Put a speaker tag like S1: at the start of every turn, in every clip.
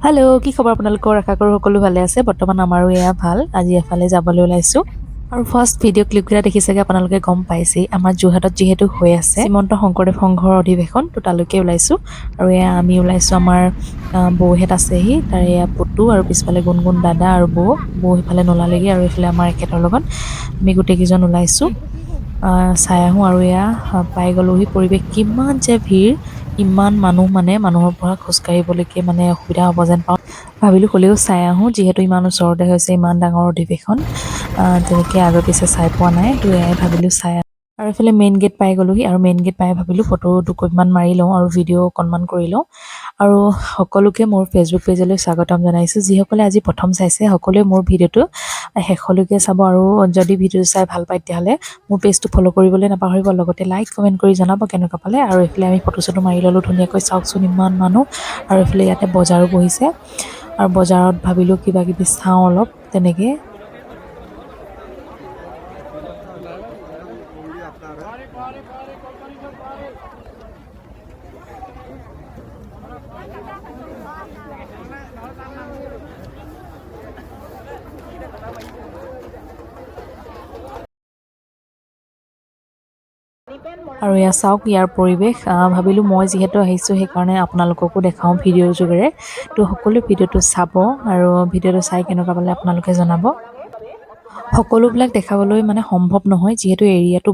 S1: Hello', কি খবৰ আপোনালোকৰ? আশা কৰোঁ সকলো ভালে আছে। বৰ্তমান আমাৰো এয়া ভাল। আজি এফালে যাবলৈ ওলাইছোঁ আৰু ফাৰ্ষ্ট ভিডিঅ' ক্লিপকেইটা দেখি চাগে আপোনালোকে গম পাইছেই। আমাৰ যোৰহাটত যিহেতু হৈ আছে শ্ৰীমন্ত শংকৰদেৱ সংঘৰ অধিৱেশন, তো তালৈকে ওলাইছোঁ। আৰু এয়া আমি ওলাইছোঁ, আমাৰ বৌহেঁত আছেহি, তাৰে এয়া পুতু আৰু পিছফালে গুণগুণ দাদা আৰু বৌ সিফালে নোলালেগৈ আৰু এইফালে আমাৰ এখেতৰ লগত আমি গোটেইকেইজন ওলাইছোঁ। চাই আহোঁ আৰু এয়া পাই গ'লোহি। পৰিৱেশ কিমান যে ভিৰ, ইমান মানুহ, মানে মানুহৰ পৰা খোজকাঢ়িবলৈকে মানে অসুবিধা হ'ব যেন পাওঁ। ভাবিলোঁ হ'লেও চাই আহোঁ, যিহেতু ইমান ওচৰতে হৈছে, ইমান ডাঙৰ অধিৱেশন, তেনেকৈ আগে পিছে চাই পোৱা নাই, তো এয়াই ভাবিলোঁ চাই আহোঁ। আৰু এইফালে মেইন গেট পাই গ'লোহি, আৰু মেইন গেট পাই ভাবিলোঁ ফটো দুকপিমান মাৰি লওঁ আৰু ভিডিঅ' অকণমান কৰি লওঁ। আৰু সকলোকে মোৰ ফেচবুক পেজলৈ স্বাগতম জনাইছোঁ। যিসকলে আজি প্ৰথম চাইছে সকলোৱে মোৰ ভিডিঅ'টো শেষলৈকে চাব, আৰু যদি ভিডিঅ'টো চাই ভাল পায় তেতিয়াহ'লে মোৰ পেজটো ফ'ল' কৰিবলৈ নাপাহৰিব, লগতে লাইক কমেণ্ট কৰি জনাব কেনেকুৱা পালে। আৰু এইফালে আমি ফটো চটো মাৰি ল'লোঁ ধুনীয়াকৈ, চাওকচোন ইমান মানুহ। আৰু এইফালে ইয়াতে বজাৰো বহিছে, আৰু বজাৰত ভাবিলোঁ কিবা কিবি চাওঁ অলপ তেনেকৈ। আৰু এয়া চাওক ইয়াৰ পৰিৱেশ। ভাবিলোঁ মই যিহেতু আহিছোঁ সেইকাৰণে আপোনালোককো দেখাওঁ ভিডিঅ'ৰ যোগেৰে। তো সকলোৱে ভিডিঅ'টো চাব, আৰু ভিডিঅ'টো চাই কেনেকুৱা পালে আপোনালোকে জনাব। সকলোবিলাক দেখাবলৈ মানে সম্ভৱ নহয়, যিহেতু এৰিয়াটো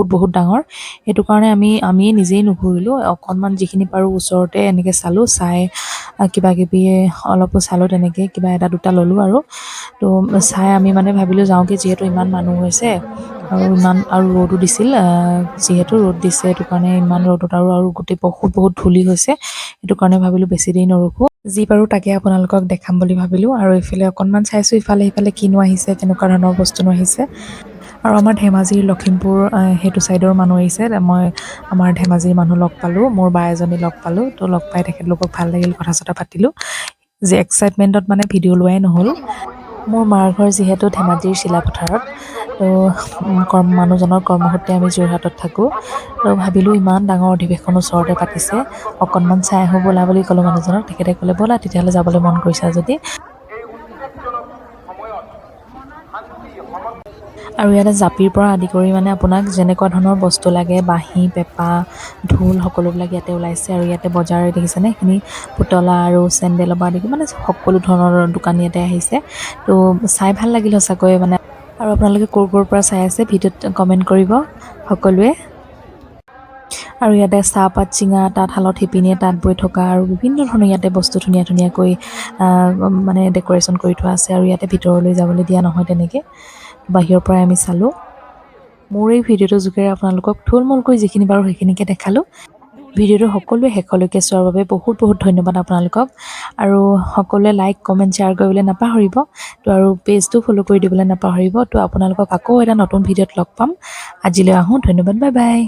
S1: বহুত ডাঙৰ। সেইটো কাৰণে আমিয়ে নিজেই নুঘূৰিলোঁ, অকণমান যিখিনি পাৰোঁ ওচৰতে এনেকৈ চালোঁ, চাই কিবা কিবি অলপো চালোঁ, তেনেকৈ কিবা এটা দুটা ল'লোঁ। আৰু তো চাই আমি মানে ভাবিলোঁ যাওঁগৈ, যিহেতু ইমান মানুহ হৈছে আৰু ৰ'দো দিছিল, যিহেতু ৰ'দ দিছে সেইটো কাৰণে ইমান ৰ'দত আৰু গোটেই বহুত ধূলি হৈছে, সেইটো কাৰণে ভাবিলোঁ বেছি দেৰি নৰখোঁ, যি পাৰোঁ তাকে আপোনালোকক দেখাম বুলি ভাবিলোঁ। আৰু এইফালে অকণমান চাইছোঁ, ইফালে সিফালে কিনো আহিছে, কেনেকুৱা ধৰণৰ বস্তুনো আহিছে। আৰু আমাৰ ধেমাজিৰ লখিমপুৰ সেইটো ছাইডৰ মানুহ আহিছে। মই আমাৰ ধেমাজিৰ মানুহ লগ পালোঁ, মোৰ বা এজনী লগ পালোঁ, তো লগ পাই তেখেতলোকক ভাল লাগিল, কথা চথা পাতিলোঁ। যে এক্সাইটমেণ্টত মানে ভিডিঅ' লোৱাই নহ'ল। মোৰ মাৰ ঘৰ যিহেতু ধেমাজিৰ চিলাপথাৰত, তো মানুহজনৰ কৰ্মসূত্ৰে আমি যোৰহাটত থাকোঁ। তো ভাবিলোঁ ইমান ডাঙৰ অধিৱেশন ওচৰতে পাতিছে, অকণমান চাই আহোঁ ব'লা বুলি ক'লোঁ মানুহজনক। তেখেতে ক'লে ব'লা তেতিয়াহ'লে যাবলৈ মন কৰিছা যদি। আৰু ইয়াতে জাপিৰ পৰা আদি কৰি মানে আপোনাক যেনেকুৱা ধৰণৰ বস্তু লাগে, বাঁহী, পেঁপা, ঢোল, সকলোবিলাক ইয়াতে ওলাইছে। আৰু ইয়াতে বজাৰ দেখিছেনে, এইখিনি পুতলা আৰু চেণ্ডেলৰ পৰা আদি কৰি মানে সকলো ধৰণৰ দোকান ইয়াতে আহিছে। তো চাই ভাল লাগিল সঁচাকৈ মানে। আৰু আপোনালোকে ক'ৰ পৰা চাই আছে ভিডিঅ'ত কমেণ্ট কৰিব সকলোৱে। আৰু ইয়াতে চাহপাত চিঙা, তাঁতশালত শিপিনীয়ে তাঁত বৈ থকা, আৰু বিভিন্ন ধৰণৰ ইয়াতে বস্তু ধুনীয়াকৈ মানে ডেক'ৰেশ্যন কৰি থোৱা আছে। আৰু ইয়াতে ভিতৰলৈ যাবলৈ দিয়া নহয়, তেনেকৈ বাহিৰৰ পৰাই আমি চালোঁ। মোৰ এই ভিডিঅ'টোৰ যোগেৰে আপোনালোকক থুলমূলকৈ যিখিনি পাৰোঁ সেইখিনিকে দেখালোঁ। ভিডিঅ'টো সকলোৱে শেষলৈকে চোৱাৰ বাবে বহুত ধন্যবাদ আপোনালোকক। আৰু সকলোৱে লাইক কমেণ্ট শ্বেয়াৰ কৰিবলৈ নাপাহৰিব, তো আৰু পেজটো ফ'ল' কৰি দিবলৈ নাপাহৰিব। তো আপোনালোকক আকৌ এটা নতুন ভিডিঅ'ত লগ পাম। আজিলৈ আহোঁ, ধন্যবাদ, বাই বাই।